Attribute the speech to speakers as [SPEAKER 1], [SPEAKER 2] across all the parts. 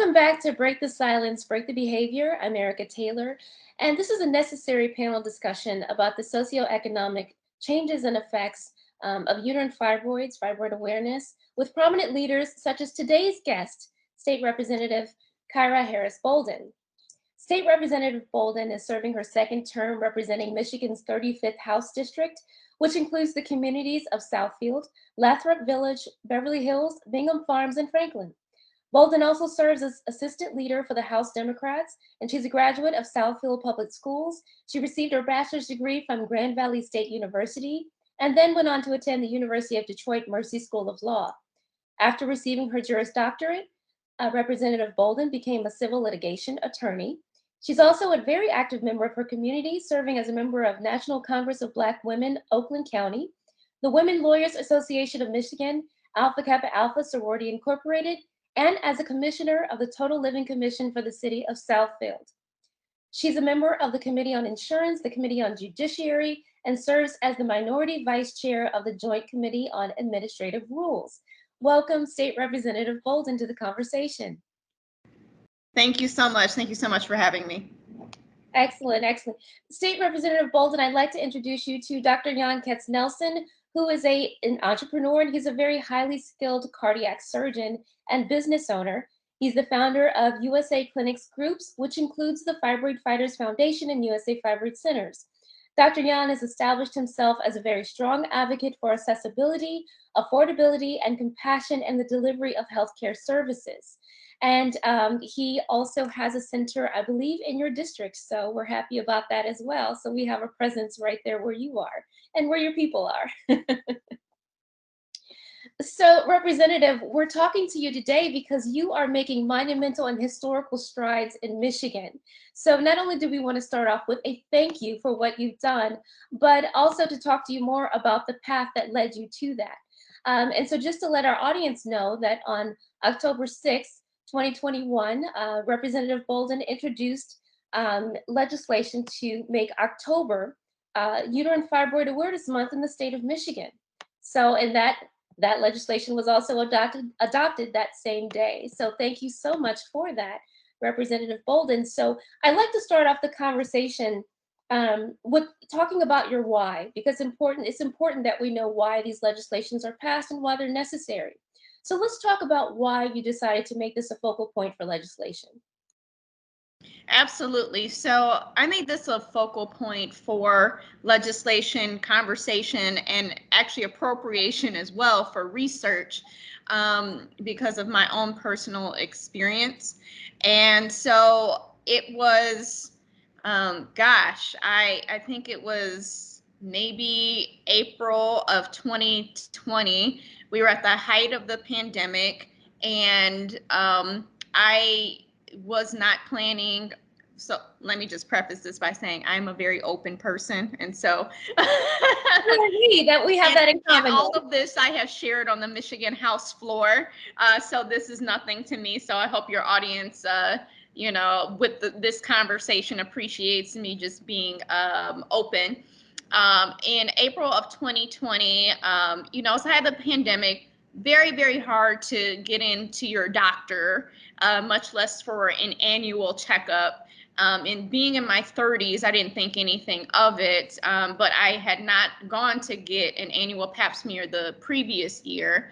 [SPEAKER 1] Welcome back to Break the Silence, Break the Behavior. I'm Erica Taylor, and this is a necessary panel discussion about the socioeconomic changes and effects of uterine fibroids, fibroid awareness, with prominent leaders such as today's guest, State Representative Kyra Harris Bolden. State Representative Bolden is serving her second term representing Michigan's 35th House District, which includes the communities of Southfield, Lathrop Village, Beverly Hills, Bingham Farms, and Franklin. Bolden also serves as assistant leader for the House Democrats, and she's a graduate of Southfield Public Schools. She received her bachelor's degree from Grand Valley State University, and then went on to attend the University of Detroit Mercy School of Law. After receiving her Juris Doctorate, Representative Bolden became a civil litigation attorney. She's also a very active member of her community, serving as a member of National Congress of Black Women, Oakland County, the Women Lawyers Association of Michigan, Alpha Kappa Alpha Sorority Incorporated, and as a commissioner of the Total Living Commission for the city of Southfield. She's a member of the Committee on Insurance, the Committee on Judiciary, and serves as the minority vice chair of the Joint Committee on Administrative Rules. Welcome, State Representative Bolden, to the conversation.
[SPEAKER 2] Thank you so much. Thank you so much for having me.
[SPEAKER 1] Excellent, excellent. State Representative Bolden, I'd like to introduce you to Dr. Jan Katz-Nelson, who is an entrepreneur, and he's a very highly skilled cardiac surgeon and business owner. He's the founder of USA Clinics Groups, which includes the Fibroid Fighters Foundation and USA Fibroid Centers. Dr. Jan has established himself as a very strong advocate for accessibility, affordability, and compassion in the delivery of healthcare services. And he also has a center, I believe, in your district. So we're happy about that as well. So we have a presence right there where you are and where your people are. So, Representative, we're talking to you today because you are making monumental and historical strides in Michigan. So not only do we want to start off with a thank you for what you've done, but also to talk to you more about the path that led you to that. And so just to let our audience know that on October 6th, 2021, Representative Bolden introduced legislation to make October Uterine Fibroid Awareness Month in the state of Michigan. So, and that legislation was also adopted that same day. So thank you so much for that, Representative Bolden. So I'd like to start off the conversation with talking about your why, because it's important that we know why these legislations are passed and why they're necessary. So let's talk about why you decided to make this a focal point for legislation.
[SPEAKER 2] Absolutely. So I made this a focal point for legislation, conversation, and actually appropriation as well for research because of my own personal experience. And so it was, I think it was maybe April of 2020. We were at the height of the pandemic, and I was not planning. So let me just preface this by saying I'm a very open person. And so
[SPEAKER 1] that we have that in common.
[SPEAKER 2] And all of this I have shared on the Michigan House floor. So this is nothing to me. So I hope your audience, with this conversation appreciates me just being open. In April of 2020, so I had the pandemic. Very, very hard to get into your doctor, much less for an annual checkup. And being in my 30s, I didn't think anything of it, but I had not gone to get an annual pap smear the previous year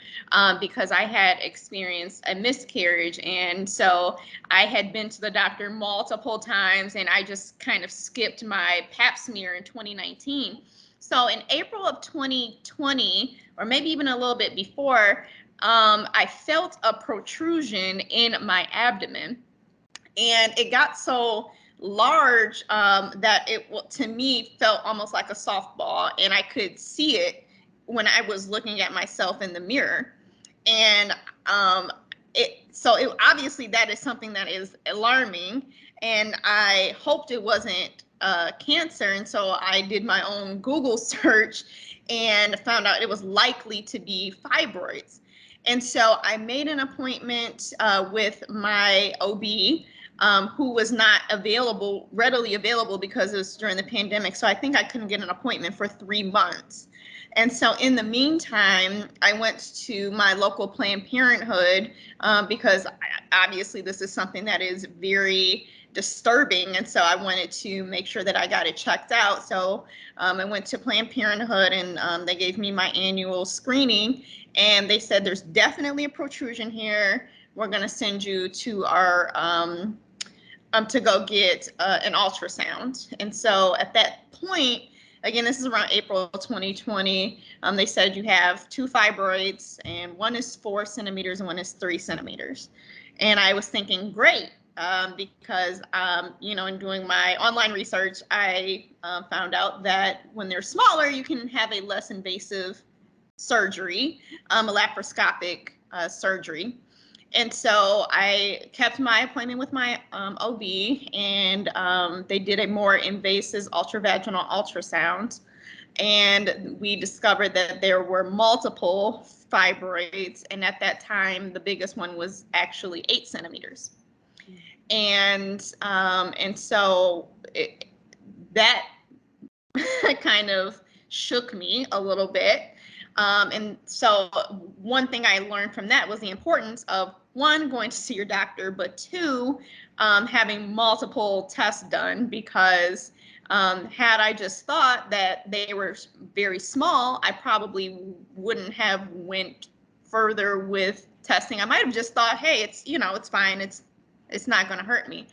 [SPEAKER 2] because I had experienced a miscarriage. And so I had been to the doctor multiple times, and I just kind of skipped my pap smear in 2019. So in April of 2020, or maybe even a little bit before, I felt a protrusion in my abdomen, and it got so large that it, to me, felt almost like a softball, and I could see it when I was looking at myself in the mirror. And obviously that is something that is alarming, and I hoped it wasn't cancer. And so I did my own Google search and found out it was likely to be fibroids. And so I made an appointment with my OB, who was not readily available because it was during the pandemic. So I think I couldn't get an appointment for 3 months. And so in the meantime, I went to my local Planned Parenthood because obviously this is something that is very disturbing. And so I wanted to make sure that I got it checked out. So I went to Planned Parenthood and they gave me my annual screening. And they said, there's definitely a protrusion here. We're going to send you to our to go get an ultrasound. And so at that point, again, this is around April 2020, they said you have 2 fibroids, and one is 4 centimeters and one is 3 centimeters. And I was thinking, great, because, you know, in doing my online research, I found out that when they're smaller, you can have a less invasive surgery, a laparoscopic surgery. And so I kept my appointment with my OB, and they did a more invasive ultravaginal ultrasound. And we discovered that there were multiple fibroids. And at that time, the biggest one was actually 8 centimeters. And so that kind of shook me a little bit. And so one thing I learned from that was the importance of, 1, going to see your doctor, but 2, having multiple tests done, because had I just thought that they were very small, I probably wouldn't have went further with testing. I might have just thought, hey, it's, you know, it's fine. It's not going to hurt me.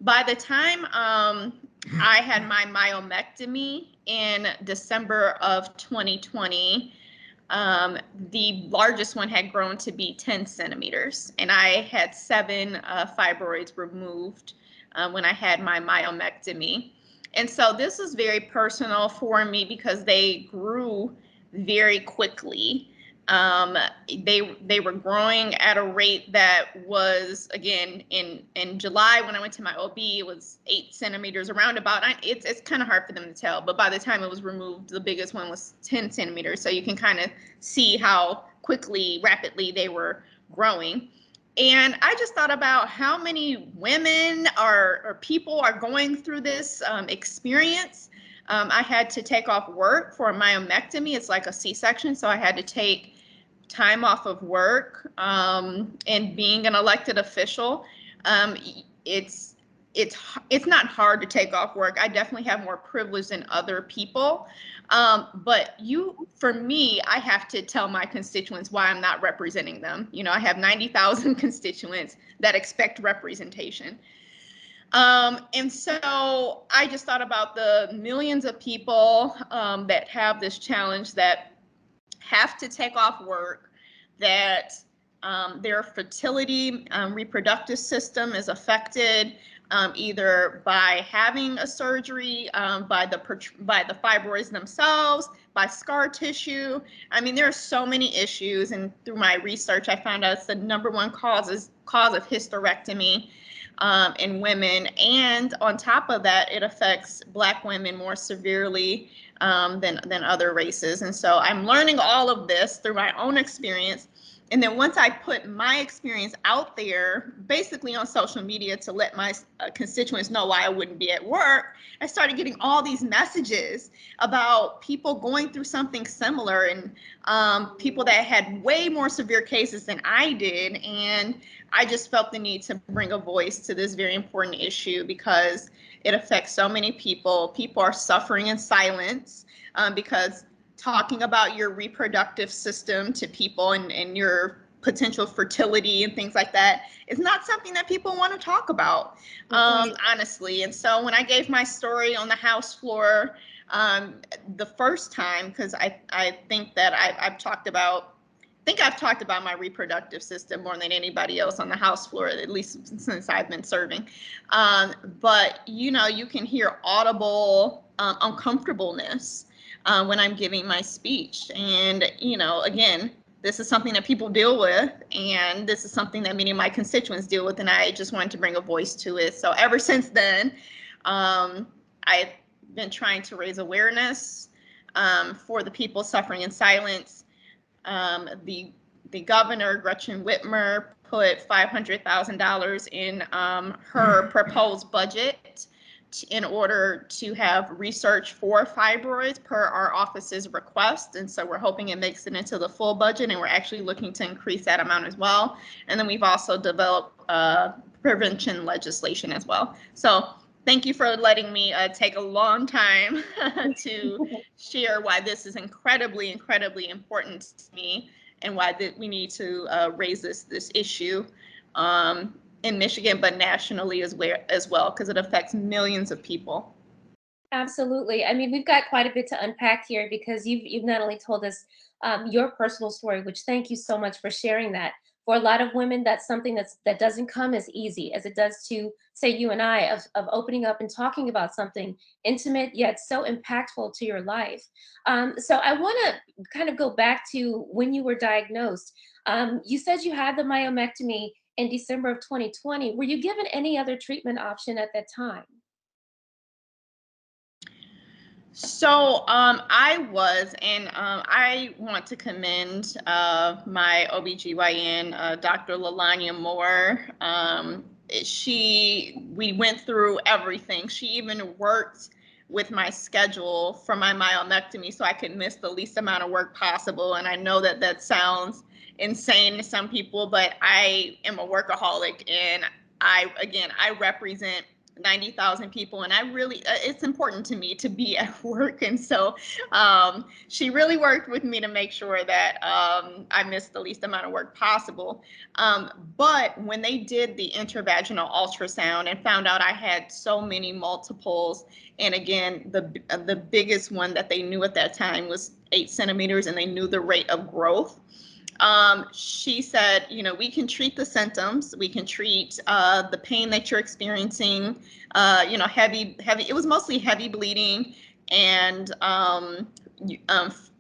[SPEAKER 2] By the time I had my myomectomy in December of 2020, the largest one had grown to be 10 centimeters, and I had 7 fibroids removed when I had my myomectomy. And so this was very personal for me because they grew very quickly. They were growing at a rate that was, again, in July when I went to my OB, it was 8 centimeters around about. It's kind of hard for them to tell, but by the time it was removed, the biggest one was 10 centimeters. So you can kind of see how rapidly they were growing. And I just thought about how many women or people are going through this experience. I had to take off work for a myomectomy. It's like a C-section, so I had to take time off of work. And being an elected official, it's not hard to take off work. I definitely have more privilege than other people. But for me, I have to tell my constituents why I'm not representing them. You know, I have 90,000 constituents that expect representation. And so I just thought about the millions of people that have this challenge, that have to take off work, that their fertility, reproductive system is affected either by having a surgery, by the fibroids themselves, by scar tissue. I mean, there are so many issues, and through my research, I found out it's the #1 cause of hysterectomy in women. And on top of that, it affects Black women more severely than other races. And so I'm learning all of this through my own experience. And then once I put my experience out there, basically on social media, to let my constituents know why I wouldn't be at work, I started getting all these messages about people going through something similar, and people that had way more severe cases than I did. And I just felt the need to bring a voice to this very important issue because it affects so many people. People are suffering in silence because talking about your reproductive system to people and your potential fertility and things like that is not something that people want to talk about, honestly. And so when I gave my story on the House floor the first time, because I think that I've talked about my reproductive system more than anybody else on the House floor, at least since I've been serving. But, you know, you can hear audible uncomfortableness when I'm giving my speech. And, you know, again, this is something that people deal with, and this is something that many of my constituents deal with, and I just wanted to bring a voice to it. So ever since then, I've been trying to raise awareness for the people suffering in silence. The governor, Gretchen Whitmer, put $500,000 in her proposed budget in order to have research for fibroids per our office's request. And so we're hoping it makes it into the full budget, and we're actually looking to increase that amount as well. And then we've also developed prevention legislation as well. So thank you for letting me take a long time to share why this is incredibly, incredibly important to me, and why we need to raise this issue in Michigan, but nationally as well, because it affects millions of people.
[SPEAKER 1] Absolutely. I mean, we've got quite a bit to unpack here because you've not only told us your personal story, which thank you so much for sharing that. For a lot of women, that's something that doesn't come as easy as it does to, say, you and I, of opening up and talking about something intimate yet so impactful to your life. So I want to kind of go back to when you were diagnosed. You said you had the myomectomy in December of 2020. Were you given any other treatment option at that time?
[SPEAKER 2] So I was, and I want to commend my OBGYN, Dr. Lalanya Moore. We went through everything. She even worked with my schedule for my myomectomy so I could miss the least amount of work possible. And I know that that sounds insane to some people, but I am a workaholic, and I represent 90,000 people, and I really, it's important to me to be at work. And so she really worked with me to make sure that I missed the least amount of work possible. But when they did the intravaginal ultrasound and found out I had so many multiples, and again, the biggest one that they knew at that time was 8 centimeters, and they knew the rate of growth. She said, you know, we can treat the symptoms, we can treat the pain that you're experiencing, you know, it was mostly heavy bleeding and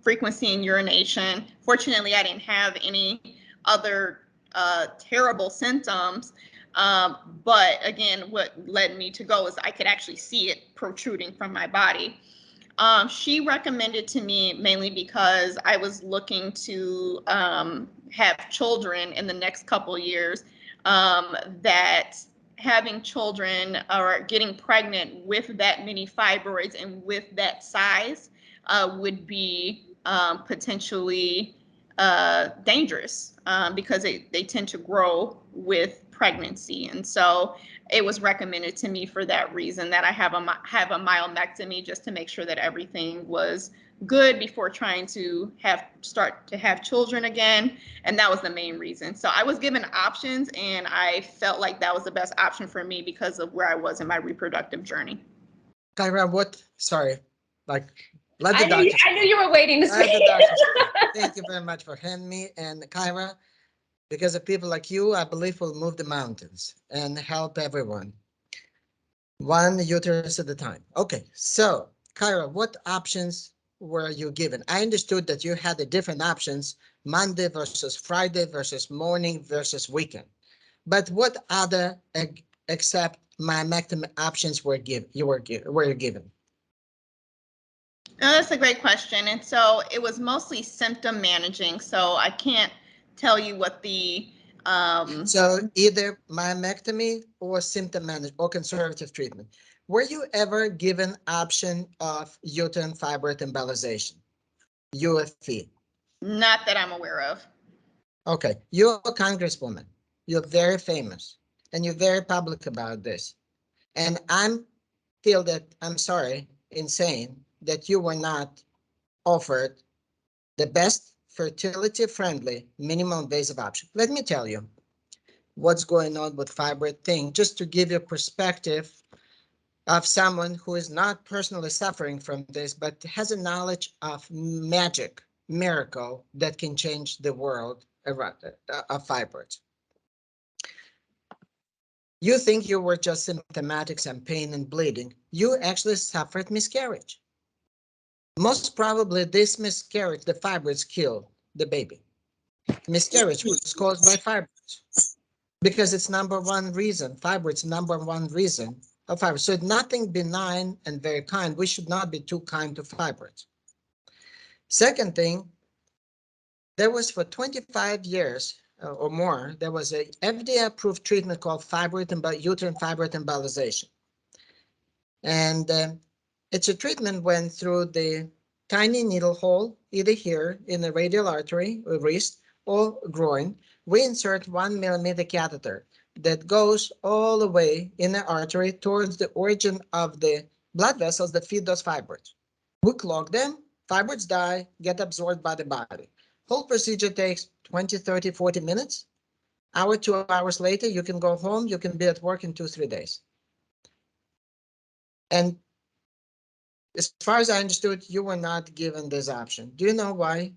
[SPEAKER 2] frequency in urination. Fortunately, I didn't have any other terrible symptoms. But again, what led me to go is I could actually see it protruding from my body. She recommended to me mainly because I was looking to have children in the next couple years, that having children or getting pregnant with that many fibroids and with that size would be potentially dangerous, because they tend to grow with pregnancy. And so it was recommended to me for that reason, that I have a myomectomy, just to make sure that everything was good before trying to start to have children again. And that was the main reason. So I was given options, and I felt like that was the best option for me because of where I was in my reproductive journey.
[SPEAKER 3] Kyra, sorry, like, let
[SPEAKER 1] I
[SPEAKER 3] the doctor.
[SPEAKER 1] knew you were waiting to
[SPEAKER 3] Let
[SPEAKER 1] say.
[SPEAKER 3] the doctor speak. Thank you very much for having me. And Kyra, because of people like you, I believe will move the mountains and help everyone. One uterus at a time. Okay, so Kyra, what options were you given? I understood that you had the different options, Monday versus Friday versus morning versus weekend. But what other except myomectomy options were you given?
[SPEAKER 2] No, that's a great question. And so it was mostly symptom managing. So I can't tell you what the
[SPEAKER 3] So either myomectomy or symptom management or conservative treatment. Were you ever given option of uterine fibroid embolization, UFE?
[SPEAKER 2] Not that I'm aware of.
[SPEAKER 3] Okay, you're a congresswoman. You're very famous, and you're very public about this. And I'm sorry, insane that you were not offered the best fertility-friendly, minimal invasive option. Let me tell you what's going on with fibroid thing, just to give you a perspective of someone who is not personally suffering from this, but has a knowledge of magic, miracle that can change the world around of fibroids. You think you were just symptomatic, some pain and bleeding. You actually suffered miscarriage. Most probably this miscarriage, the fibroids killed the baby. Miscarriage was caused by fibroids because it's number one reason. Fibroids number one reason of fibroids. So nothing benign and very kind. We should not be too kind to fibroids. Second thing, there was for 25 years or more, there was a FDA-approved treatment called uterine fibroid embolization. And it's a treatment when through the tiny needle hole, either here in the radial artery or wrist or groin, we insert 1 millimeter catheter that goes all the way in the artery towards the origin of the blood vessels that feed those fibroids. We clog them, fibroids die, get absorbed by the body. Whole procedure takes 20, 30, 40 minutes. Hour, 2 hours later, you can go home, you can be at work in 2, 3 days. And as far as I understood, you were not given this option. Do you know why?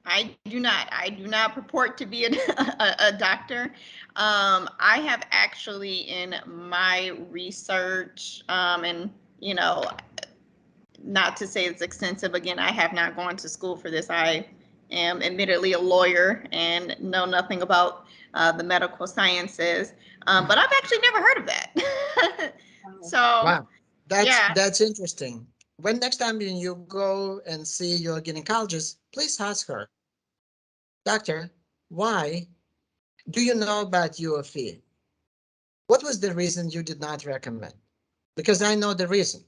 [SPEAKER 2] I do not. I do not purport to be a doctor. I have actually, in my research, and you know, not to say it's extensive. Again, I have not gone to school for this. I am admittedly a lawyer and know nothing about the medical sciences. But I've actually never heard of that. So
[SPEAKER 3] Wow,
[SPEAKER 2] yeah,
[SPEAKER 3] that's interesting. When next time you go and see your gynecologist, please ask her, Doctor, why do you know about UFE? What was the reason you did not recommend? Because I know the reason.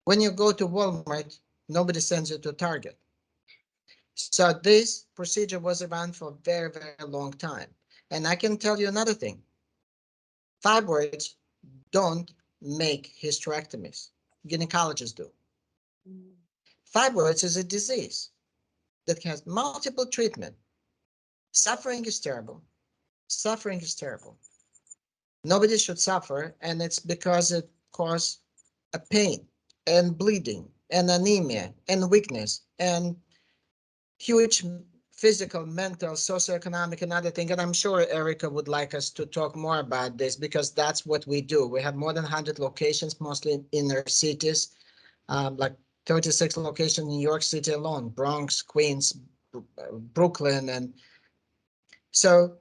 [SPEAKER 3] When you go to Walmart, nobody sends you to Target. So this procedure was around for a very, very long time. And I can tell you another thing. Fibroids don't make hysterectomies. Gynecologists do. Fibroids is a disease that has multiple treatment. Suffering is terrible. Suffering is terrible. Nobody should suffer, and it's because it causes a pain and bleeding and anemia and weakness and huge physical, mental, socioeconomic, and other things. And I'm sure Erica would like us to talk more about this because that's what we do. We have more than 100 locations, mostly in inner cities, like 36 locations in New York City alone, Bronx, Queens, Brooklyn. And so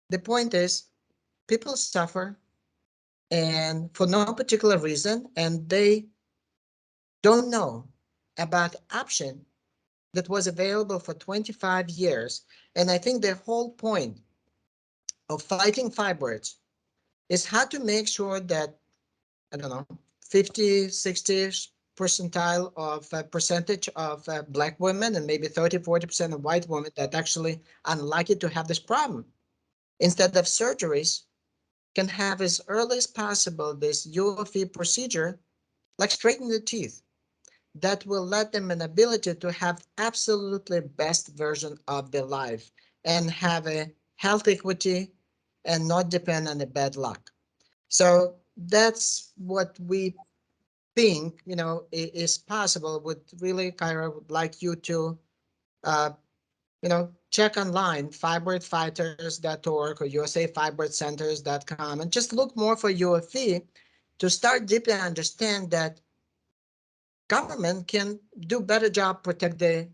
[SPEAKER 3] the point is, people suffer and for no particular reason, and they don't know about option that was available for 25 years. And I think the whole point of fighting fibroids is how to make sure that, I don't know, 50, 60 percentile of percentage of Black women and maybe 30, 40% of white women that actually unlikely to have this problem. Instead of surgeries, can have as early as possible this UFE procedure, like straightening the teeth, that will let them an ability to have absolutely best version of their life and have a health equity and not depend on the bad luck. So that's what we think, is possible. Would really, Kyra, would like you to, uh, check online, fibroidfighters.org or usafibroidcenters.com, and just look more for UFE to start deeply understand that government can do better job protect the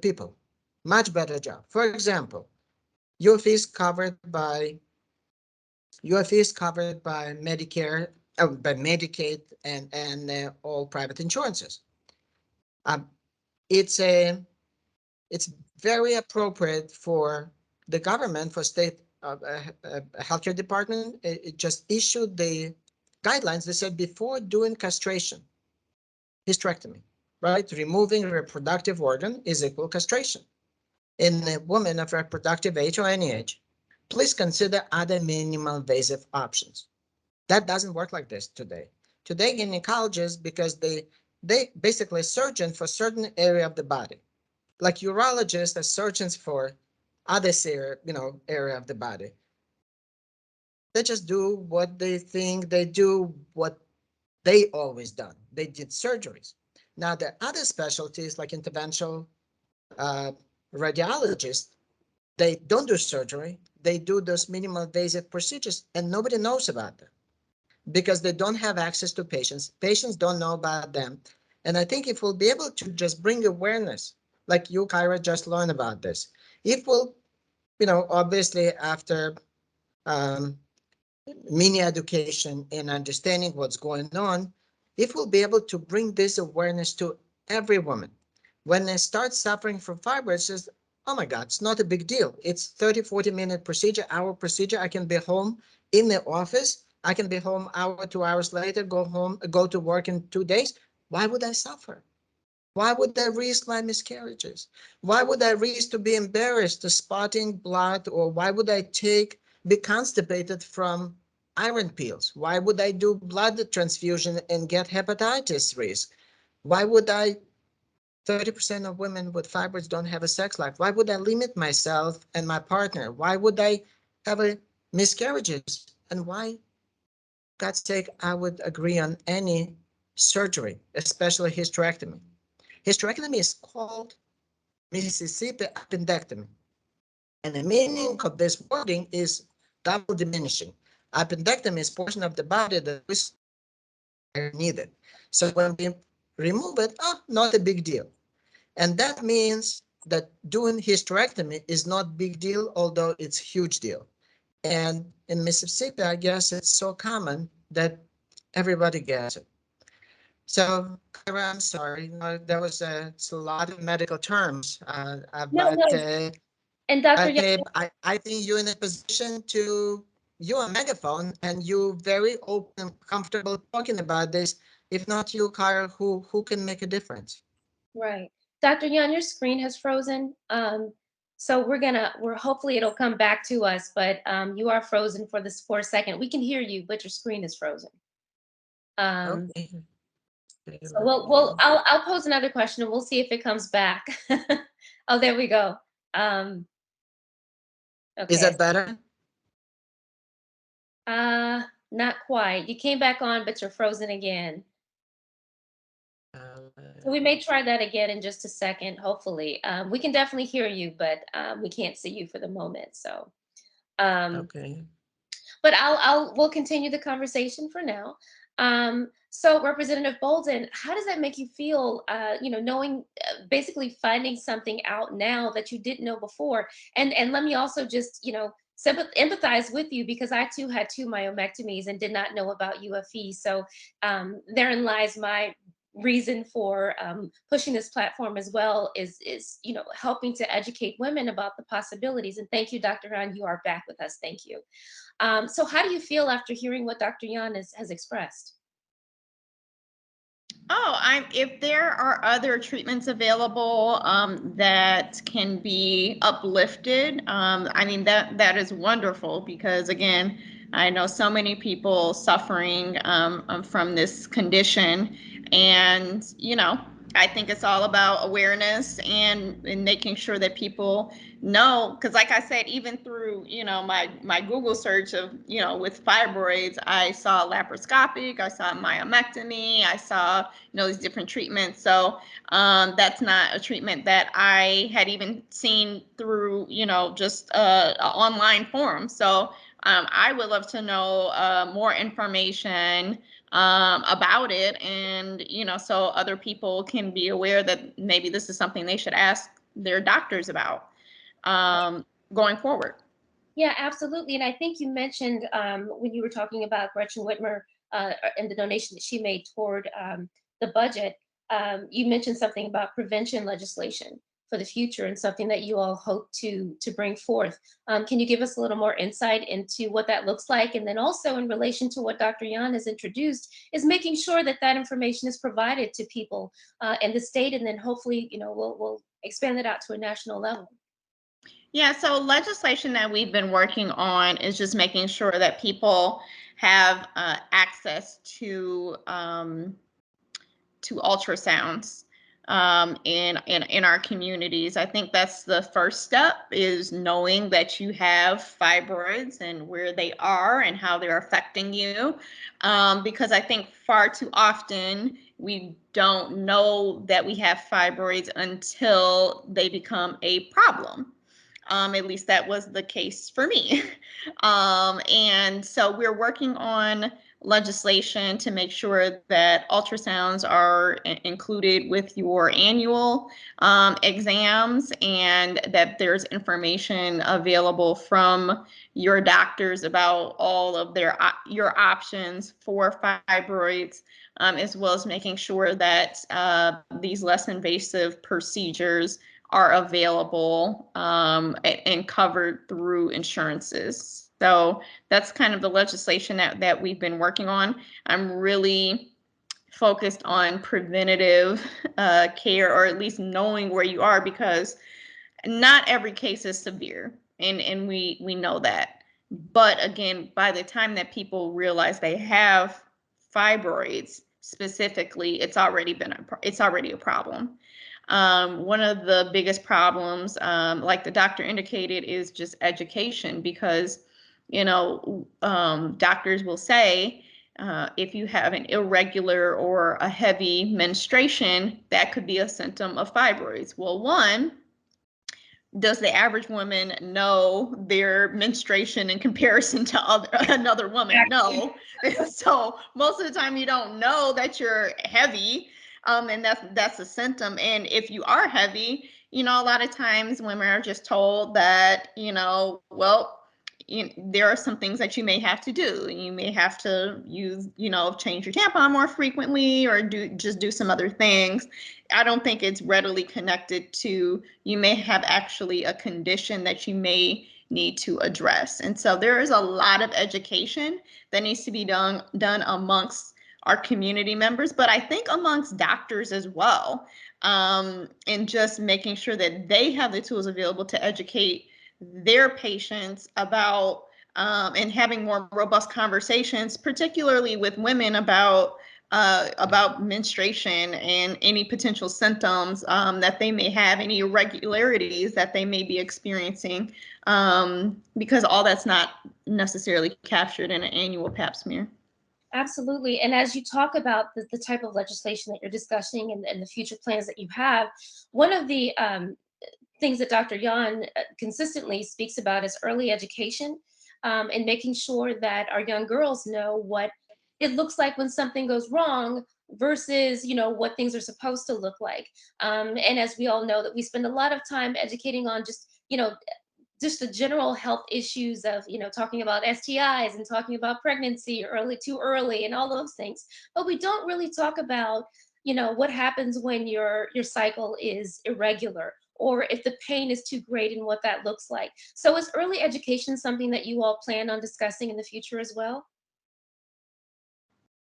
[SPEAKER 3] people, much better job. For example, UFE is covered by UFE is covered by Medicare, by Medicaid, and all private insurances. Um, it's a it's very appropriate for the government, for state healthcare department. It just issued the guidelines. They said before doing castration, hysterectomy, right? Removing a reproductive organ is equal castration. In a woman of reproductive age or any age, please consider other minimal invasive options. That doesn't work like this today. Today, gynecologists, because they basically surgeon for certain area of the body, like urologists are surgeons for other area of the body. They just do what they think they do, what they always done. They did surgeries. Now there are other specialties like interventional uh, radiologists. They don't do surgery. They do those minimal invasive procedures, and nobody knows about them because they don't have access to patients. Patients don't know about them. And I think if we'll be able to just bring awareness, like you, Kyra, just learned about this, if we'll, obviously after um, mini education and understanding what's going on, if we'll be able to bring this awareness to every woman, when they start suffering from fibroids, Oh my God, it's not a big deal. It's 30, 40-minute procedure, hour procedure. I can be home in the office. I can be home hour, 2 hours later, go home, go to work in 2 days. Why would I suffer? Why would I risk my miscarriages? Why would I risk to be embarrassed to spotting blood? Or why would I be constipated from iron pills? Why would I do blood transfusion and get hepatitis risk? Why would I 30% of women with fibroids don't have a sex life? Why would I limit myself and my partner? Why would I have a miscarriages? And why, God's sake, I would agree on any surgery, especially hysterectomy. Hysterectomy is called Mississippi appendectomy. And the meaning of this wording is double diminishing. Appendectomy is portion of the body that is needed. So when we remove it, not a big deal. And that means that doing hysterectomy is not big deal, although it's huge deal. And in Mississippi, I guess it's so common that everybody gets it. So, Kyra, I'm sorry, there was it's a lot of medical terms,
[SPEAKER 1] No,
[SPEAKER 3] but
[SPEAKER 1] no. And Dr. Young,
[SPEAKER 3] I think you're in a position to, you're a megaphone and you very open and comfortable talking about this. If not you, Kyra, who can make a difference?
[SPEAKER 1] right. Dr. Young, your screen has frozen. So we're hopefully it'll come back to us, but you are frozen for a second. We can hear you, but your screen is frozen.
[SPEAKER 3] Okay.
[SPEAKER 1] So I'll pose another question and we'll see if it comes back. Oh, there we go.
[SPEAKER 3] Is
[SPEAKER 1] Okay.
[SPEAKER 3] that better?
[SPEAKER 1] Not quite. You came back on, but you're frozen again. So we may try that again in just a second, hopefully. We can definitely hear you, but we can't see you for the moment. So,
[SPEAKER 3] Okay.
[SPEAKER 1] but we'll continue the conversation for now. So Representative Bolden, how does that make you feel, knowing, basically finding something out now that you didn't know before? And let me also just, empathize with you because I too had 2 myomectomies and did not know about UFE. So therein lies my reason for pushing this platform as well is helping to educate women about the possibilities. And thank you, Dr. Ran, you are back with us. Thank you. So how do you feel after hearing what Dr. Yan has expressed?
[SPEAKER 2] If there are other treatments available that can be uplifted, I mean that is wonderful because again, I know so many people suffering from this condition, and I think it's all about awareness and making sure that people know, because like I said, even through my Google search of with fibroids, I saw laparoscopic, I saw myomectomy, I saw these different treatments. So that's not a treatment that I had even seen through just an online forum. So I would love to know more information about it, and so other people can be aware that maybe this is something they should ask their doctors about going forward.
[SPEAKER 1] Yeah, absolutely. And I think you mentioned when you were talking about Gretchen Whitmer and the donation that she made toward the budget, you mentioned something about prevention legislation for the future and something that you all hope to bring forth. Can you give us a little more insight into what that looks like? And then also in relation to what Dr. Yan has introduced is making sure that that information is provided to people in the state, and then hopefully, we'll expand it out to a national level.
[SPEAKER 2] Yeah, so legislation that we've been working on is just making sure that people have access to ultrasounds in our communities. I think that's the first step, is knowing that you have fibroids and where they are and how they're affecting you. Because I think far too often we don't know that we have fibroids until they become a problem. At least that was the case for me. And so we're working on legislation to make sure that ultrasounds are included with your annual exams, and that there's information available from your doctors about all of your options for fibroids, as well as making sure that these less invasive procedures are available and covered through insurances. So that's kind of the legislation that we've been working on. I'm really focused on preventative care, or at least knowing where you are, because not every case is severe, and we know that. But again, by the time that people realize they have fibroids specifically, it's already a problem. One of the biggest problems, like the doctor indicated, is just education, because doctors will say, if you have an irregular or a heavy menstruation, that could be a symptom of fibroids. Well, one, does the average woman know their menstruation in comparison to another woman? No. So most of the time you don't know that you're heavy, and that's a symptom. And if you are heavy, a lot of times women are just told that, well, there are some things that you may have to do. You may have to use, change your tampon more frequently, or do some other things. I don't think it's readily connected to, you may have actually a condition that you may need to address. And so there is a lot of education that needs to be done amongst our community members, but I think amongst doctors as well, and just making sure that they have the tools available to educate their patients about, and having more robust conversations, particularly with women, about menstruation and any potential symptoms that they may have, any irregularities that they may be experiencing, because all that's not necessarily captured in an annual pap smear.
[SPEAKER 1] Absolutely. And as you talk about the type of legislation that you're discussing, and the future plans that you have, one of the things that Dr. Yan consistently speaks about is early education, and making sure that our young girls know what it looks like when something goes wrong versus, what things are supposed to look like. And as we all know, that we spend a lot of time educating on just the general health issues of, talking about STIs and talking about pregnancy too early and all those things. But we don't really talk about, what happens when your cycle is irregular, or if the pain is too great and what that looks like. So is early education something that you all plan on discussing in the future as well?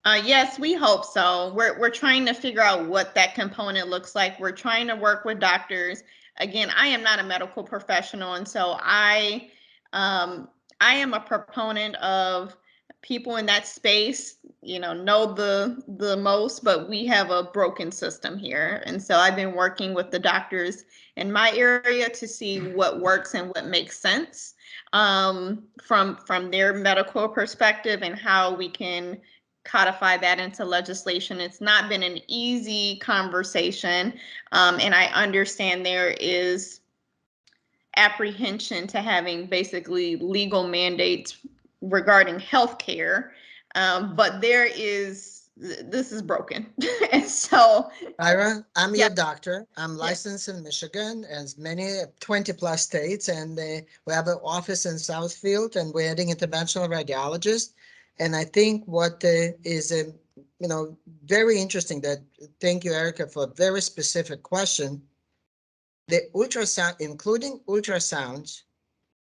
[SPEAKER 2] Yes, we hope so. We're trying to figure out what that component looks like. We're trying to work with doctors. Again, I am not a medical professional, and so I am a proponent of people in that space, know the most, but we have a broken system here. And so I've been working with the doctors in my area to see what works and what makes sense, from their medical perspective, and how we can codify that into legislation. It's not been an easy conversation, and I understand there is apprehension to having basically legal mandates regarding healthcare, but this is broken. And so,
[SPEAKER 3] Kyra, I'm
[SPEAKER 2] yeah.
[SPEAKER 3] your doctor. I'm licensed in Michigan, as many 20 plus states, and we have an office in Southfield, and we're adding interventional radiologist. And I think what is very interesting, that, thank you, Erica, for a very specific question. The ultrasound, including ultrasounds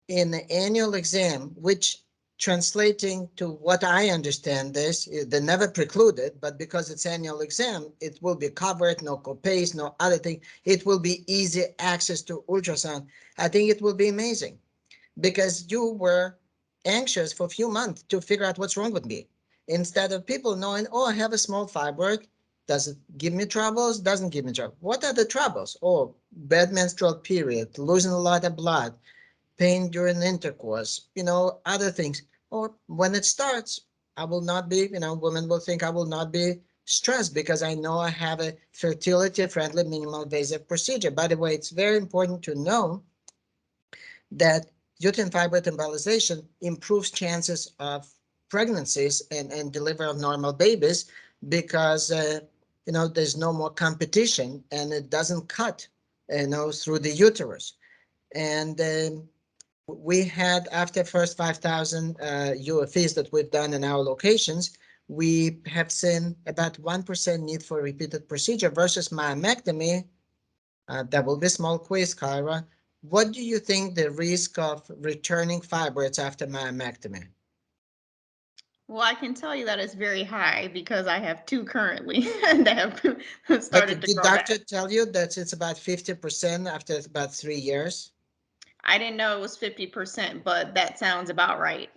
[SPEAKER 3] in the annual exam, which, translating to what I understand this, they're never precluded, but because it's annual exam, it will be covered, no copays, no other thing. It will be easy access to ultrasound. I think it will be amazing, because you were anxious for a few months to figure out what's wrong with me, instead of people knowing, oh, I have a small fibroid. Does it give me troubles? Doesn't give me trouble. What are the troubles? Oh, bad menstrual period, losing a lot of blood, pain during intercourse, other things. Or when it starts, I will not be, women will think I will not be stressed, because I know I have a fertility-friendly minimal invasive procedure. By the way, it's very important to know that uterine fibroid embolization improves chances of pregnancies and delivery of normal babies, because there's no more competition, and it doesn't cut through the uterus. And we had, after first 5,000 UFEs that we've done in our locations, we have seen about 1% need for repeated procedure versus myomectomy. That will be a small quiz, Kyra. What do you think the risk of returning fibroids after myomectomy?
[SPEAKER 2] Well, I can tell you that it's very high because I have two currently that have
[SPEAKER 3] But
[SPEAKER 2] started to
[SPEAKER 3] did
[SPEAKER 2] grow
[SPEAKER 3] doctor
[SPEAKER 2] back.
[SPEAKER 3] tell you that it's about 50% after about 3 years?
[SPEAKER 2] I didn't know it was 50%, but that sounds about right.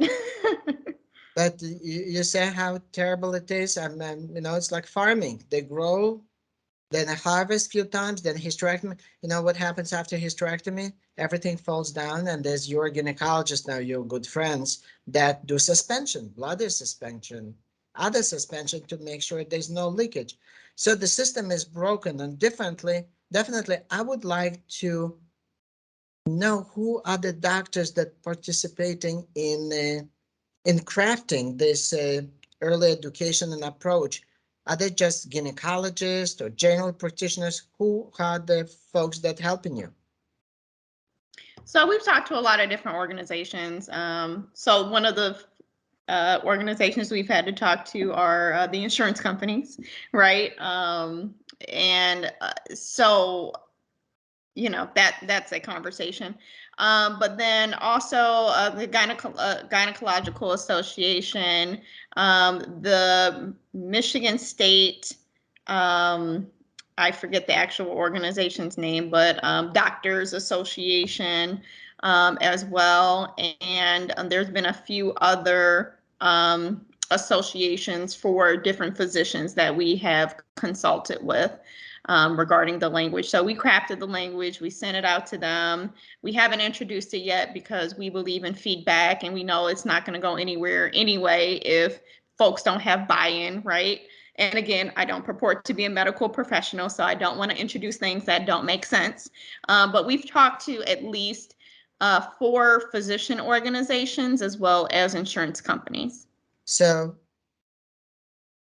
[SPEAKER 3] But you say how terrible it is. It's like farming. They grow, then a harvest few times, then hysterectomy. You know what happens after hysterectomy? Everything falls down, and there's your gynecologist now, your good friends, that do suspension, bladder suspension, other suspension to make sure there's no leakage. So the system is broken, and definitely, I would like to know who are the doctors that participating in crafting this early education and approach. Are they just gynecologists or general practitioners? Who are the folks that helping you?
[SPEAKER 2] So we've talked to a lot of different organizations. So one of the organizations we've had to talk to are the insurance companies, right? So that's a conversation. But then also the Gynecological Association, the Michigan State, I forget the actual organization's name, but Doctors Association as well. And there's been a few other associations for different physicians that we have consulted with regarding the language. So we crafted the language, we sent it out to them. We haven't introduced it yet because we believe in feedback and we know it's not going to go anywhere anyway if folks don't have buy-in, right? And again, I don't purport to be a medical professional, so I don't want to introduce things that don't make sense. But we've talked to at least 4 physician organizations as well as insurance companies.
[SPEAKER 3] So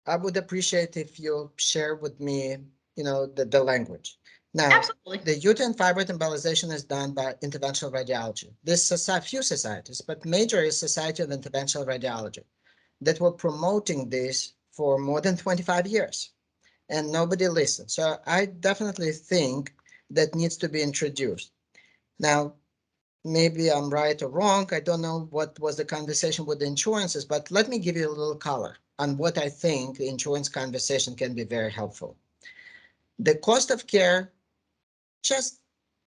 [SPEAKER 3] I would appreciate if you share with me, the language. Now,
[SPEAKER 2] Absolutely.
[SPEAKER 3] the uterine fibroid embolization is done by interventional radiology. There's few societies, but major is Society of Interventional Radiology that were promoting this for more than 25 years, and nobody listened. So I definitely think that needs to be introduced. Now, maybe I'm right or wrong. I don't know what was the conversation with the insurances, but let me give you a little color on what I think the insurance conversation can be very helpful. The cost of care, just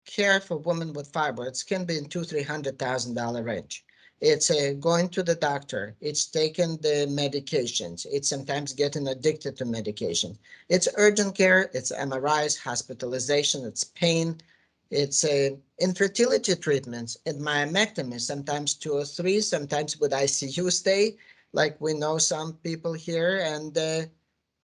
[SPEAKER 3] care for women with fibroids, can be in $200,000-300,000 range. It's going to the doctor. It's taking the medications. It's sometimes getting addicted to medication. It's urgent care. It's MRIs, hospitalization. It's pain. It's infertility treatments and myomectomy, sometimes 2 or 3, sometimes with ICU stay, like we know some people here, and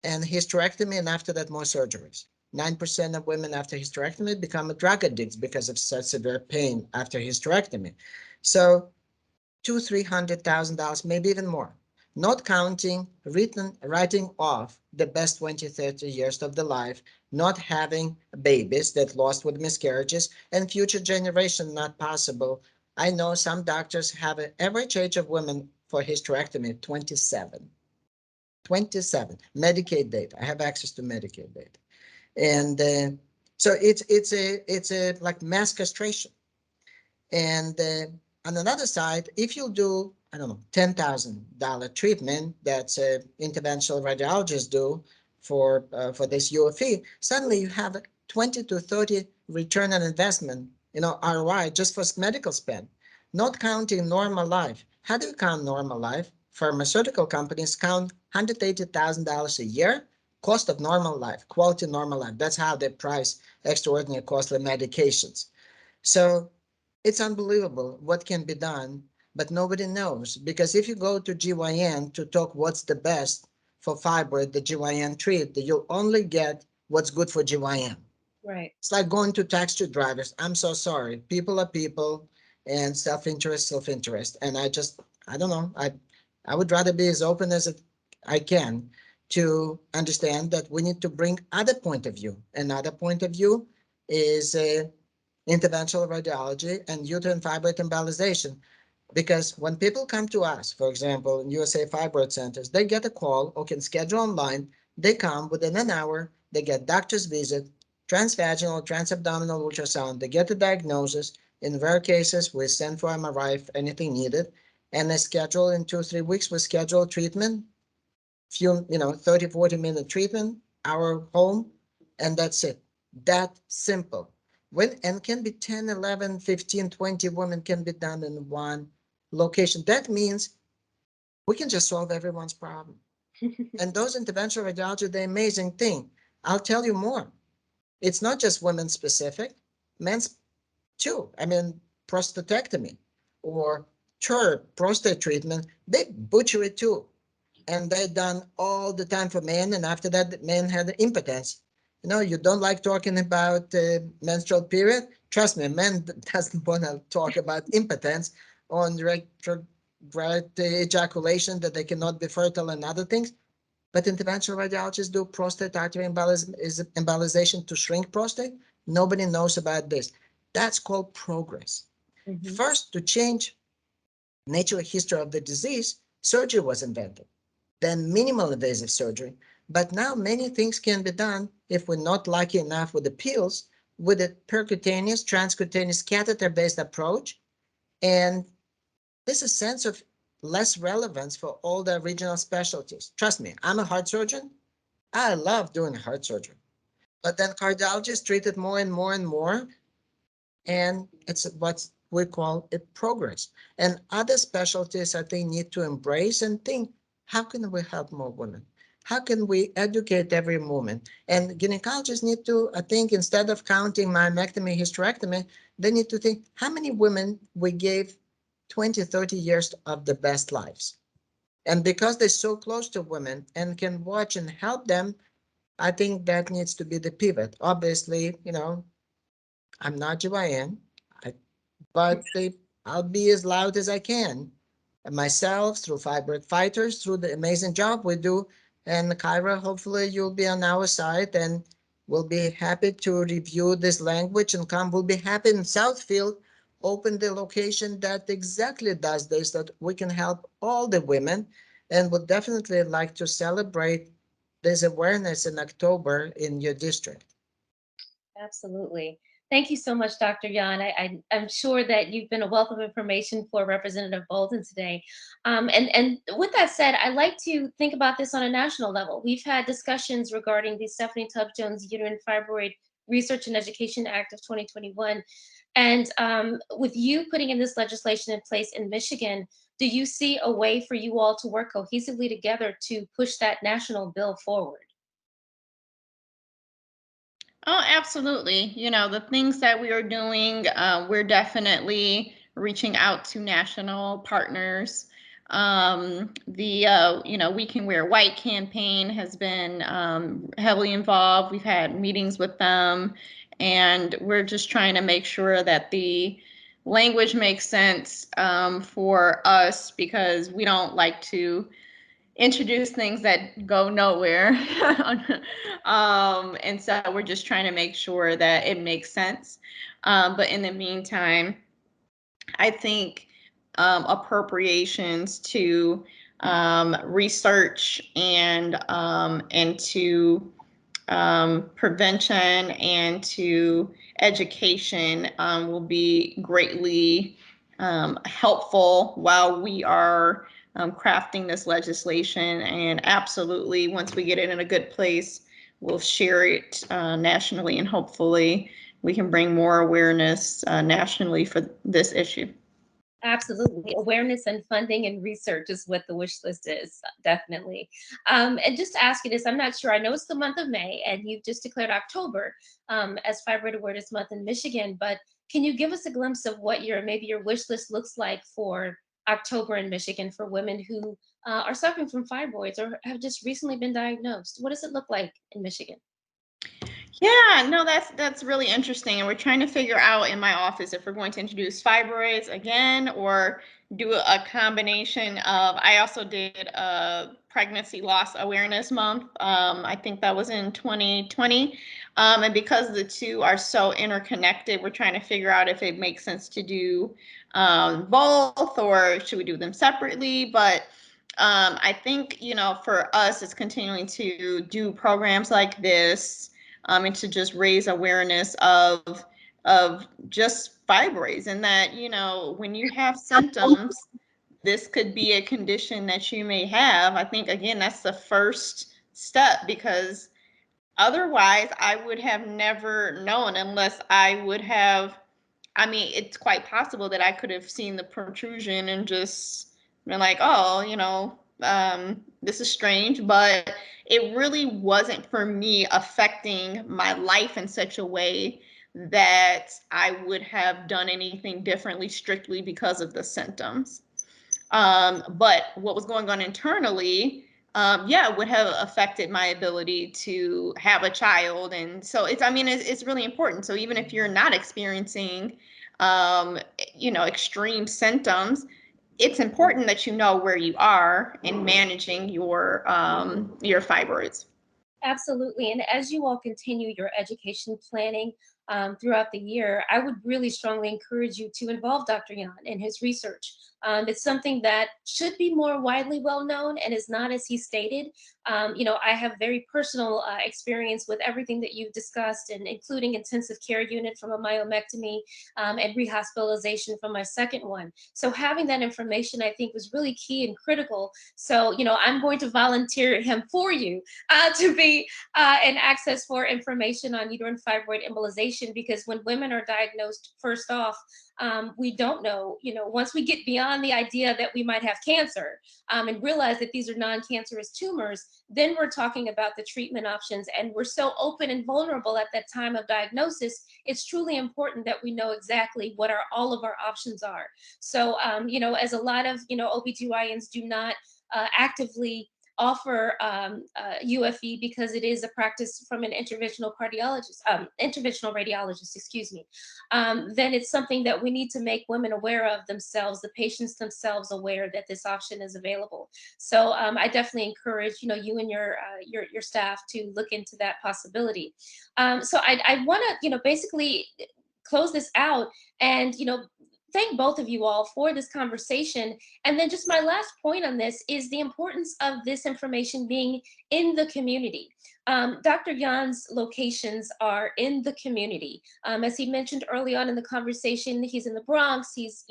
[SPEAKER 3] hysterectomy, and after that more surgeries. 9% of women after hysterectomy become drug addicts because of such severe pain after hysterectomy. So $200,000-300,000, maybe even more. Not counting writing off the best 20, 30 years of the life, not having babies that lost with miscarriages, and future generation not possible. I know some doctors have an average age of women for hysterectomy 27. 27 Medicaid data. I have access to Medicaid data, and so it's a like mass castration. And on another side, if you do, I don't know, $10,000 treatment that's interventional radiologists do for this UFE, suddenly you have 20 to 30 return on investment, ROI just for medical spend, not counting normal life. How do you count normal life? Pharmaceutical companies count $180,000 a year cost of normal life, quality normal life. That's how they price extraordinary costly medications. So it's unbelievable what can be done, but nobody knows, because if you go to GYN to talk what's the best for fibroid, the GYN treat, you'll only get what's good for GYN.
[SPEAKER 1] Right.
[SPEAKER 3] It's like going to taxi drivers. I'm so sorry. People are people, and self-interest, self-interest. And I don't know. I would rather be as open as I can to understand that we need to bring other point of view. Another point of view is interventional radiology and uterine fibroid embolization. Because when people come to us, for example, in USA Fibroid Centers, they get a call or can schedule online. They come within an hour, they get doctor's visit, transvaginal, transabdominal ultrasound. They get the diagnosis. In rare cases, we send for MRI if anything needed, and they schedule in 2-3 weeks. We schedule treatment, 30, 40-minute treatment, our home, and that's it. That simple. And can be 10, 11, 15, 20 women can be done in one location. That means we can just solve everyone's problem. And those interventional radiology, the amazing thing, I'll tell you more. It's not just women specific, men's too. I mean, prostatectomy or TURP, prostate treatment, they butcher it too. And they done all the time for men. And after that, the men had impotence. You don't like talking about menstrual period. Trust me, men doesn't want to talk about impotence on retrograde ejaculation, that they cannot be fertile and other things. But interventional radiologists do prostate artery embolization to shrink prostate. Nobody knows about this. That's called progress. Mm-hmm. First, to change natural history of the disease, surgery was invented. Then minimal invasive surgery. But now many things can be done if we're not lucky enough with the pills, with a percutaneous, transcutaneous, catheter-based approach. And there's a sense of less relevance for all the regional specialties. Trust me, I'm a heart surgeon. I love doing heart surgery. But then cardiologists treat it more and more and more. And it's what we call it progress. And other specialties, I think, need to embrace and think, how can we help more women? How can we educate every woman? And gynecologists need to, I think, instead of counting myomectomy, hysterectomy, they need to think how many women we gave 20, 30 years of the best lives. And because they're so close to women and can watch and help them, I think that needs to be the pivot. Obviously, I'm not GYN, but I'll be as loud as I can. And myself, through Fibroid Fighters, through the amazing job we do. And Kyra, hopefully you'll be on our side, and we'll be happy to review this language and come. We'll be happy in Southfield, open the location that exactly does this, that we can help all the women, and would definitely like to celebrate this awareness in October in your district.
[SPEAKER 1] Absolutely. Thank you so much, Dr. Yan. I'm sure that you've been a wealth of information for Representative Bolden today. And with that said, I like to think about this on a national level. We've had discussions regarding the Stephanie Tubbs Jones Uterine Fibroid Research and Education Act of 2021. And with you putting in this legislation in place in Michigan, do you see a way for you all to work cohesively together to push that national bill forward?
[SPEAKER 2] Oh, absolutely. The things that we are doing, we're definitely reaching out to national partners. The We Can Wear White campaign has been heavily involved. We've had meetings with them, and we're just trying to make sure that the language makes sense for us, because we don't like to introduce things that go nowhere. And so we're just trying to make sure that it makes sense. But in the meantime, I think appropriations to research and to prevention and to education will be greatly helpful while we are crafting this legislation. And absolutely, once we get it in a good place, we'll share it nationally, and hopefully we can bring more awareness nationally for this issue.
[SPEAKER 1] Absolutely. Awareness and funding and research is what the wish list is, definitely. And just to ask you this, I'm not sure, I know it's the month of May and you've just declared October as Fibroid Awareness Month in Michigan, but can you give us a glimpse of what maybe your wish list looks like for October in Michigan for women who are suffering from fibroids or have just recently been diagnosed? What does it look like in Michigan?
[SPEAKER 2] Yeah, no, that's really interesting. And we're trying to figure out in my office if we're going to introduce fibroids again or do a combination of, I also did a pregnancy loss awareness month. I think that was in 2020. And because the two are so interconnected, we're trying to figure out if it makes sense to do both, or should we do them separately. But I think, for us, it's continuing to do programs like this. and to just raise awareness of just fibroids, and that, you know, when you have symptoms, this could be a condition that you may have. I think, again, that's the first step, because otherwise I would have never known, unless I would have, I mean, it's quite possible that I could have seen the protrusion and just been like, oh, you know, this is strange, but it really wasn't for me affecting my life in such a way that I would have done anything differently strictly because of the symptoms. But what was going on internally, yeah, would have affected my ability to have a child. And so it's, I mean, it's really important. So even if you're not experiencing, you know, extreme symptoms, it's important that you know where you are in managing your fibroids.
[SPEAKER 1] Absolutely. And as you all continue your education planning throughout the year, I would really strongly encourage you to involve Dr. Yan in his research. It's something that should be more widely well known and is not as he stated. You know, I have very personal experience with everything that you've discussed, and including intensive care unit from a myomectomy and rehospitalization from my second one. So having that information, I think, was really key and critical. So, you know, I'm going to volunteer him for you to be an access for information on uterine fibroid embolization, because when women are diagnosed, first off, we don't know, you know, once we get beyond the idea that we might have cancer and realize that these are non-cancerous tumors, then we're talking about the treatment options. And we're so open and vulnerable at that time of diagnosis. It's truly important that we know exactly what all of our options are. So, you know, as a lot of, you know, OBGYNs do not actively offer UFE because it is a practice from an interventional cardiologist, interventional radiologist, excuse me, then it's something that we need to make women aware of themselves, the patients themselves aware that this option is available. So I definitely encourage, you know, you and your staff to look into that possibility. So I want to, you know, basically close this out and, you know, thank both of you all for this conversation. And then just my last point on this is the importance of this information being in the community. Dr. Yan's locations are in the community. As he mentioned early on in the conversation, he's in the Bronx, he's,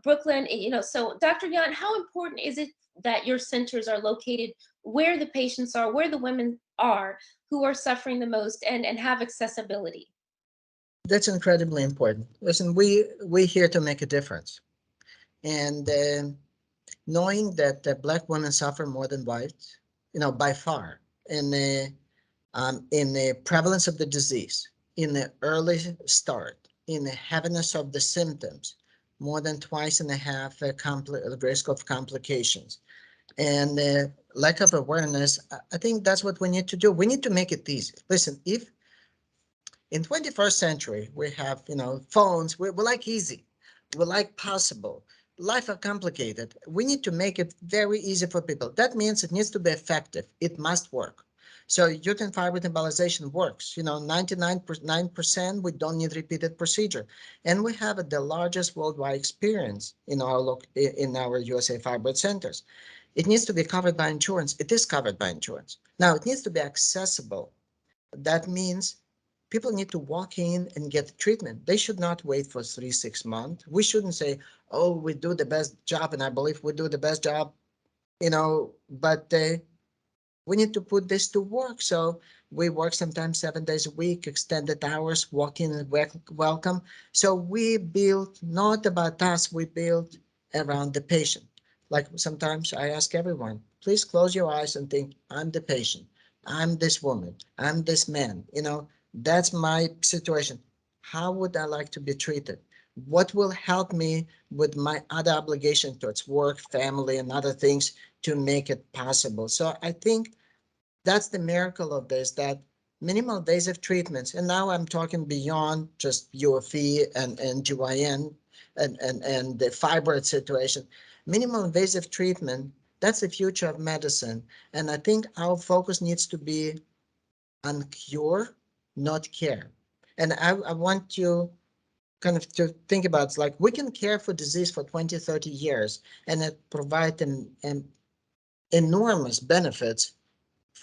[SPEAKER 1] Brooklyn, you know, so Dr. Yan, how important is it that your centers are located where the patients are, where the women are who are suffering the most and have accessibility?
[SPEAKER 3] That's incredibly important. Listen, we're here to make a difference. And knowing that Black women suffer more than whites, you know, by far, in the prevalence of the disease, in the early start, in the heaviness of the symptoms, more than twice and a half risk of complications, and lack of awareness. I think that's what we need to do. We need to make it easy. Listen, if in 21st century we have, you know, phones, we like easy, we like possible. Life are complicated. We need to make it very easy for people. That means it needs to be effective. It must work. So uterine fibroid embolization works. You know, 99% we don't need repeated procedure, and we have the largest worldwide experience in our USA fibroid centers. It needs to be covered by insurance. It is covered by insurance. Now it needs to be accessible. That means people need to walk in and get treatment. They should not wait for 6 months. We shouldn't say, oh, we do the best job, and I believe we do the best job, you know, but we need to put this to work. So we work sometimes 7 days a week, extended hours, walk in and welcome. So we build not about us, we build around the patient. Like sometimes I ask everyone, please close your eyes and think, I'm the patient. I'm this woman. I'm this man. You know, that's my situation. How would I like to be treated? What will help me with my other obligation towards work, family, and other things to make it possible? So I think that's the miracle of this, that minimal invasive treatments, and now I'm talking beyond just UFE and GYN and the fibroid situation. Minimal invasive treatment, that's the future of medicine. And I think our focus needs to be on cure, not care. And I want you kind of to think about, it's like we can care for disease for 20, 30 years, and it provide an enormous benefits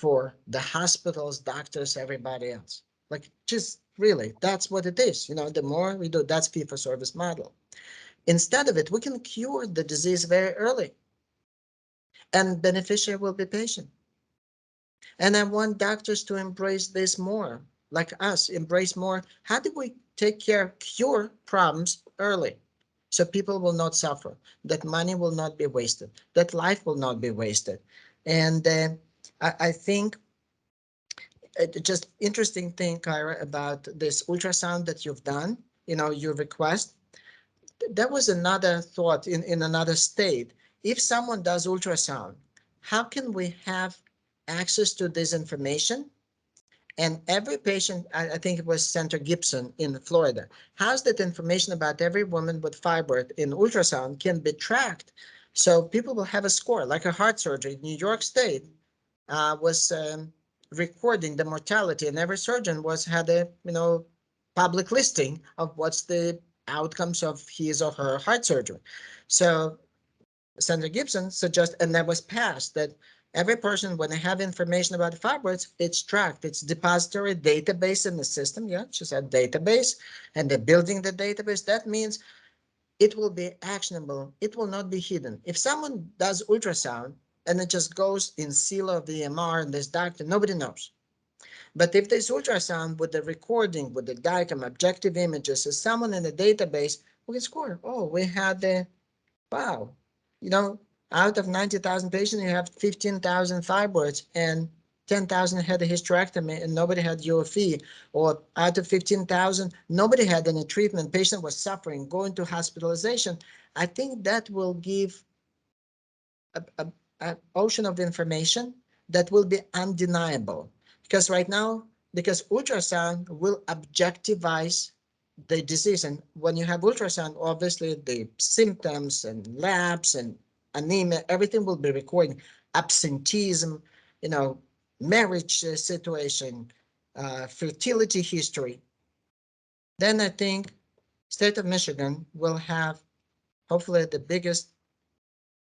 [SPEAKER 3] for the hospitals, doctors, everybody else. Like, just really, that's what it is. You know, the more we do, that's fee-for-service model. Instead of it, we can cure the disease very early, and beneficiary will be patient. And I want doctors to embrace this more, like us, embrace more. How do we take care, cure problems early? So people will not suffer, that money will not be wasted, that life will not be wasted. And I think just interesting thing, Kyra, about this ultrasound that you've done, you know, your request, there was another thought in another state. If someone does ultrasound, how can we have access to this information? And every patient, I think it was Senator Gibson in Florida, has that information about every woman with fibroid in ultrasound can be tracked. So people will have a score, like a heart surgery. New York State was recording the mortality, and every surgeon had a public listing of what's the outcomes of his or her heart surgery. So Senator Gibson suggests, and that was passed, that every person, when they have information about fibroids, it's tracked. It's depository database in the system. Yeah, she said database, and they're building the database. That means it will be actionable. It will not be hidden. If someone does ultrasound and it just goes in silo of the EMR and this doctor, nobody knows. But if there's ultrasound with the recording, with the diagram, objective images, as someone in the database, we can score. Oh, we had the, wow, out of 90,000 patients, you have 15,000 fibroids and 10,000 had a hysterectomy and nobody had UFE. Or out of 15,000, nobody had any treatment. Patient was suffering, going to hospitalization. I think that will give an ocean of information that will be undeniable. Because right now, because ultrasound will objectivize the disease. And when you have ultrasound, obviously the symptoms and labs and anemia, everything will be recorded. Absenteeism, marriage situation, fertility history. Then I think state of Michigan will have hopefully the biggest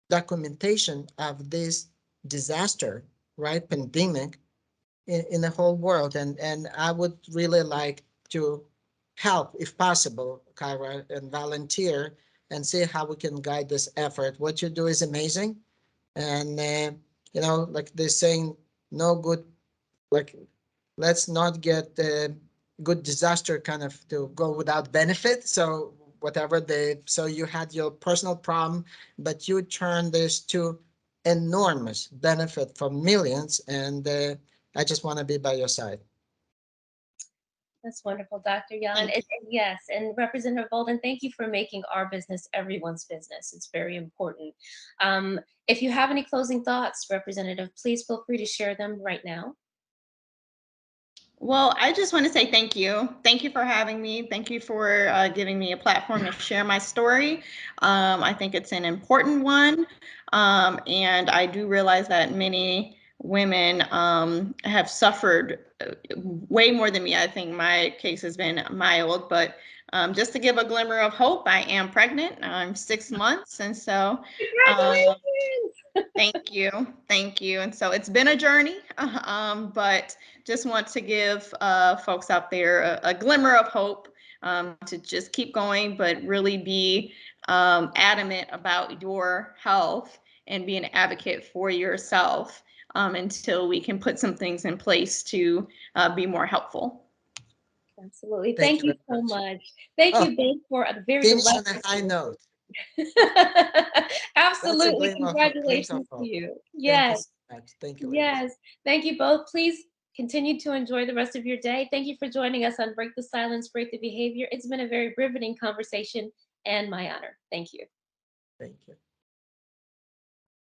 [SPEAKER 3] documentation of this disaster, right, pandemic in the whole world. And I would really like to help, if possible, Kyra, and volunteer and see how we can guide this effort. What you do is amazing. And, like they're saying, no good, like, let's not get the good disaster kind of to go without benefit. So so you had your personal problem, but you turned this to enormous benefit for millions. And I just want to be by your side.
[SPEAKER 1] That's wonderful, Dr. Jan. Yes, and Representative Bolden, thank you for making our business everyone's business. It's very important. If you have any closing thoughts, Representative, please feel free to share them right now.
[SPEAKER 2] Well, I just want to say thank you. Thank you for having me. Thank you for giving me a platform to share my story. I think it's an important one. And I do realize that many women have suffered way more than me. I think my case has been mild, but just to give a glimmer of hope, I am pregnant. I'm 6 months. And so thank you. Thank you. And so it's been a journey, but just want to give folks out there a glimmer of hope to just keep going, but really be adamant about your health and be an advocate for yourself until we can put some things in place to be more helpful.
[SPEAKER 1] Absolutely. Thank you so much. Thank you both for a very
[SPEAKER 3] finish on a high note.
[SPEAKER 1] Absolutely. Congratulations to you. Yes.
[SPEAKER 3] Thank you.
[SPEAKER 1] Yes. Thank you both. Please continue to enjoy the rest of your day. Thank you for joining us on Break the Silence, Break the Behavior. It's been a very riveting conversation and my honor. Thank you.
[SPEAKER 3] Thank you.